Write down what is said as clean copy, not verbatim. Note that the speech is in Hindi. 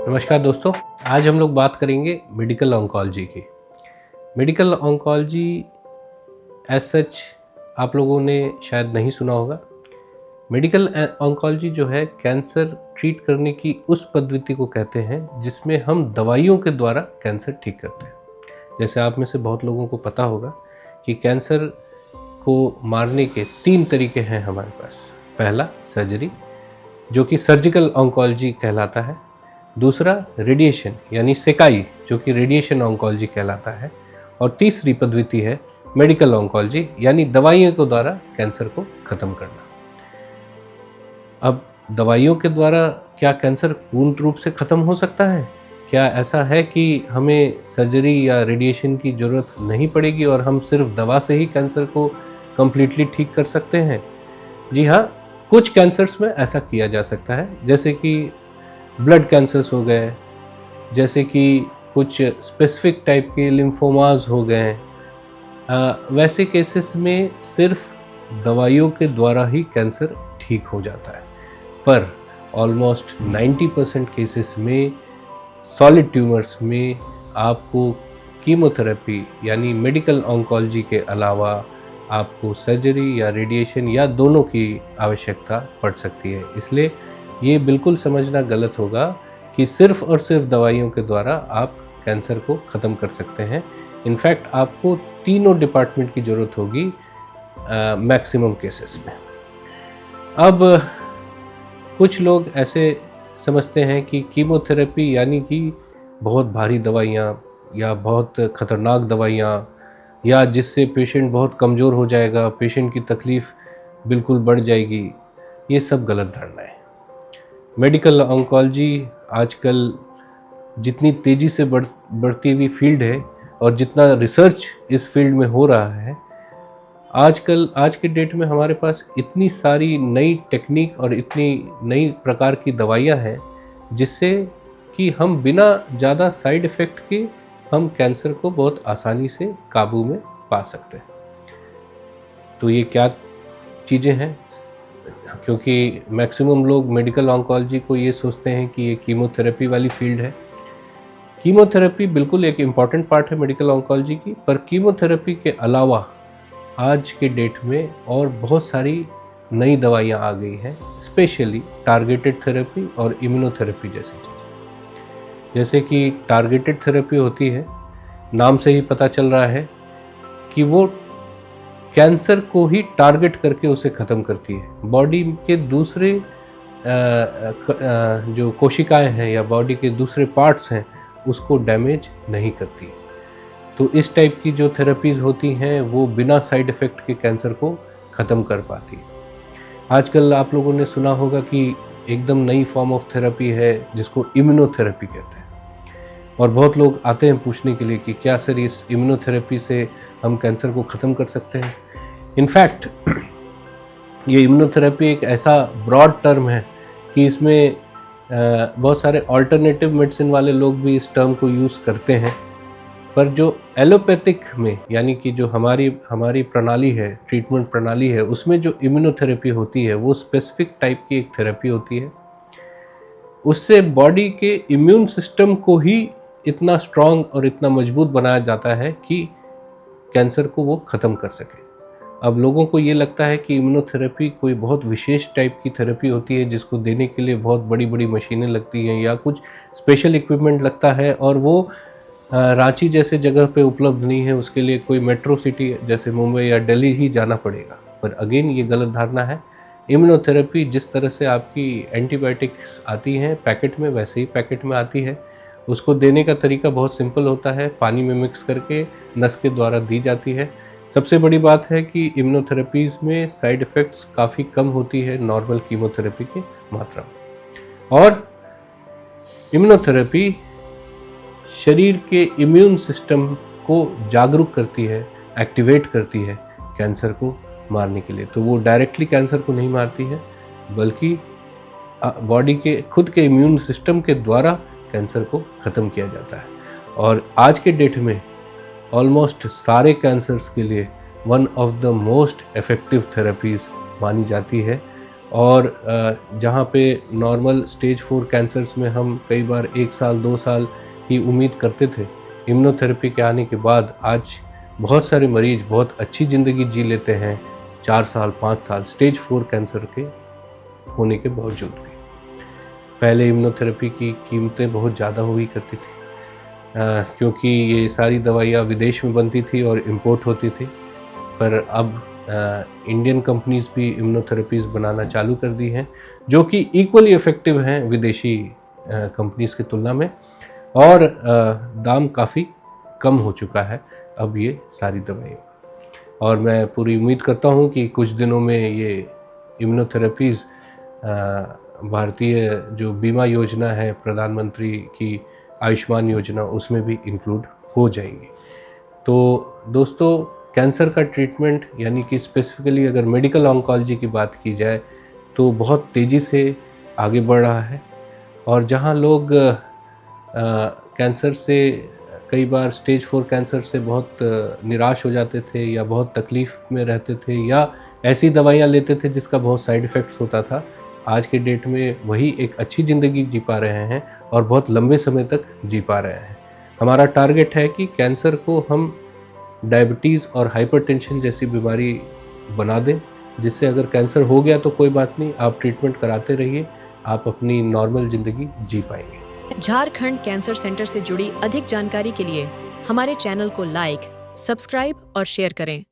नमस्कार दोस्तों, आज हम लोग बात करेंगे मेडिकल ऑन्कोलॉजी की। मेडिकल ऑन्कोलॉजी एज सच आप लोगों ने शायद नहीं सुना होगा। मेडिकल ऑन्कोलॉजी जो है कैंसर ट्रीट करने की उस पद्धति को कहते हैं जिसमें हम दवाइयों के द्वारा कैंसर ठीक करते हैं। जैसे आप में से बहुत लोगों को पता होगा कि कैंसर को मारने के 3 तरीके हैं हमारे पास। पहला सर्जरी, जो कि सर्जिकल ऑन्कोलॉजी कहलाता है। दूसरा रेडिएशन यानी सेकाई, जो कि रेडिएशन ऑन्कोलॉजी कहलाता है। और तीसरी पद्धति है मेडिकल ऑन्कोलॉजी यानी दवाइयों के द्वारा कैंसर को ख़त्म करना। अब दवाइयों के द्वारा क्या कैंसर पूर्ण रूप से ख़त्म हो सकता है? क्या ऐसा है कि हमें सर्जरी या रेडिएशन की ज़रूरत नहीं पड़ेगी और हम सिर्फ दवा से ही कैंसर को कम्प्लीटली ठीक कर सकते हैं? जी हाँ, कुछ कैंसर्स में ऐसा किया जा सकता है, जैसे कि ब्लड कैंसर्स हो गए, जैसे कि कुछ स्पेसिफिक टाइप के लिम्फोमास हो गए। वैसे केसेस में सिर्फ दवाइयों के द्वारा ही कैंसर ठीक हो जाता है, पर ऑलमोस्ट 90% केसेस में सॉलिड ट्यूमर्स में आपको कीमोथेरेपी यानी मेडिकल ऑन्कोलॉजी के अलावा आपको सर्जरी या रेडिएशन या दोनों की आवश्यकता पड़ सकती है। इसलिए ये बिल्कुल समझना गलत होगा कि सिर्फ और सिर्फ दवाइयों के द्वारा आप कैंसर को ख़त्म कर सकते हैं। इनफैक्ट आपको तीनों डिपार्टमेंट की ज़रूरत होगी मैक्सिमम केसेस में। अब कुछ लोग ऐसे समझते हैं कि कीमोथेरेपी यानी कि बहुत भारी दवाइयाँ या बहुत ख़तरनाक दवाइयाँ, या जिससे पेशेंट बहुत कमज़ोर हो जाएगा, पेशेंट की तकलीफ़ बिल्कुल बढ़ जाएगी। ये सब गलत धारणा है। मेडिकल ऑन्कोलॉजी आजकल जितनी तेज़ी से बढ़ती हुई फील्ड है और जितना रिसर्च इस फील्ड में हो रहा है, आज के डेट में हमारे पास इतनी सारी नई टेक्निक और इतनी नई प्रकार की दवाइयाँ हैं जिससे कि हम बिना ज़्यादा साइड इफ़ेक्ट के हम कैंसर को बहुत आसानी से काबू में पा सकते हैं। तो ये क्या चीज़ें हैं? क्योंकि मैक्सिमम लोग मेडिकल ऑन्कोलॉजी को ये सोचते हैं कि ये कीमोथेरेपी वाली फील्ड है। कीमोथेरेपी बिल्कुल एक इम्पॉर्टेंट पार्ट है मेडिकल ऑन्कोलॉजी की, पर कीमोथेरेपी के अलावा आज के डेट में और बहुत सारी नई दवाइयाँ आ गई हैं, स्पेशली टारगेटेड थेरेपी और इम्यूनोथेरेपी जैसी चीज़। जैसे कि टारगेटेड थेरेपी होती है, नाम से ही पता चल रहा है कि वो कैंसर को ही टारगेट करके उसे ख़त्म करती है। बॉडी के दूसरे जो कोशिकाएं हैं या बॉडी के दूसरे पार्ट्स हैं उसको डैमेज नहीं करती। तो इस टाइप की जो थेरेपीज़ होती हैं वो बिना साइड इफ़ेक्ट के कैंसर को ख़त्म कर पाती है। आजकल आप लोगों ने सुना होगा कि एकदम नई फॉर्म ऑफ थेरेपी है जिसको इम्यूनोथेरेपी कहते हैं। और बहुत लोग आते हैं पूछने के लिए कि क्या सर इस इम्यूनोथेरेपी से हम कैंसर को ख़त्म कर सकते हैं? इनफैक्ट ये इम्यूनोथेरेपी एक ऐसा ब्रॉड टर्म है कि इसमें बहुत सारे अल्टरनेटिव मेडिसिन वाले लोग भी इस टर्म को यूज़ करते हैं, पर जो एलोपैथिक में यानी कि जो हमारी प्रणाली है, ट्रीटमेंट प्रणाली है, उसमें जो इम्यूनोथेरेपी होती है वो स्पेसिफिक टाइप की एक थेरेपी होती है। उससे बॉडी के इम्यून सिस्टम को ही इतना स्ट्रॉन्ग और इतना मजबूत बनाया जाता है कि कैंसर को वो ख़त्म कर सके। अब लोगों को ये लगता है कि इम्यूनोथेरेपी कोई बहुत विशेष टाइप की थेरेपी होती है जिसको देने के लिए बहुत बड़ी बड़ी मशीनें लगती हैं या कुछ स्पेशल इक्विपमेंट लगता है, और वो रांची जैसे जगह पे उपलब्ध नहीं है। उसके लिए कोई मेट्रो सिटी जैसे मुंबई या दिल्ली ही जाना पड़ेगा। पर अगेन ये गलत धारणा है। इम्यूनोथेरेपी जिस तरह से आपकी एंटीबायोटिक्स आती हैं पैकेट में, वैसे ही पैकेट में आती है। उसको देने का तरीका बहुत सिंपल होता है, पानी में मिक्स करके नस के द्वारा दी जाती है। सबसे बड़ी बात है कि इम्यूनोथेरेपीज़ में साइड इफ़ेक्ट्स काफ़ी कम होती है नॉर्मल कीमोथेरेपी की मात्रा में। और इम्यूनोथेरेपी शरीर के इम्यून सिस्टम को जागरूक करती है, एक्टिवेट करती है कैंसर को मारने के लिए। तो वो डायरेक्टली कैंसर को नहीं मारती है, बल्कि बॉडी के खुद के इम्यून सिस्टम के द्वारा कैंसर को ख़त्म किया जाता है। और आज के डेट में ऑलमोस्ट सारे कैंसर्स के लिए one of the most effective therapies मानी जाती है। और जहाँ पे नॉर्मल स्टेज 4 कैंसर्स में हम कई बार 1 साल 2 साल की उम्मीद करते थे, इम्यूनोथेरेपी के आने के बाद आज बहुत सारे मरीज बहुत अच्छी ज़िंदगी जी लेते हैं, 4 साल 5 साल स्टेज 4 कैंसर के होने के बावजूद भी। पहले इम्यूनोथेरेपी की कीमतें बहुत ज़्यादा हुई करती थी, क्योंकि ये सारी दवाइयाँ विदेश में बनती थी और इम्पोर्ट होती थी। पर अब इंडियन कंपनीज़ भी इम्यूनोथेरेपीज़ बनाना चालू कर दी हैं, जो कि इक्वली इफ़ेक्टिव हैं विदेशी कंपनीज़ की तुलना में, और दाम काफ़ी कम हो चुका है अब ये सारी दवाइयाँ। और मैं पूरी उम्मीद करता हूँ कि कुछ दिनों में ये इम्यूनोथेरेपीज़ भारतीय जो बीमा योजना है प्रधानमंत्री की आयुष्मान योजना, उसमें भी इंक्लूड हो जाएंगी। तो दोस्तों, कैंसर का ट्रीटमेंट यानी कि स्पेसिफिकली अगर मेडिकल ऑन्कोलॉजी की बात की जाए तो बहुत तेज़ी से आगे बढ़ रहा है। और जहां लोग कैंसर से कई बार स्टेज 4 कैंसर से बहुत निराश हो जाते थे या बहुत तकलीफ़ में रहते थे या ऐसी दवाइयाँ लेते थे जिसका बहुत साइड इफ़ेक्ट्स होता था, आज के डेट में वही एक अच्छी ज़िंदगी जी पा रहे हैं और बहुत लंबे समय तक जी पा रहे हैं। हमारा टारगेट है कि कैंसर को हम डायबिटीज़ और हाइपरटेंशन जैसी बीमारी बना दें, जिससे अगर कैंसर हो गया तो कोई बात नहीं, आप ट्रीटमेंट कराते रहिए, आप अपनी नॉर्मल ज़िंदगी जी पाएंगे। झारखंड कैंसर सेंटर से जुड़ी अधिक जानकारी के लिए हमारे चैनल को लाइक, सब्सक्राइब और शेयर करें।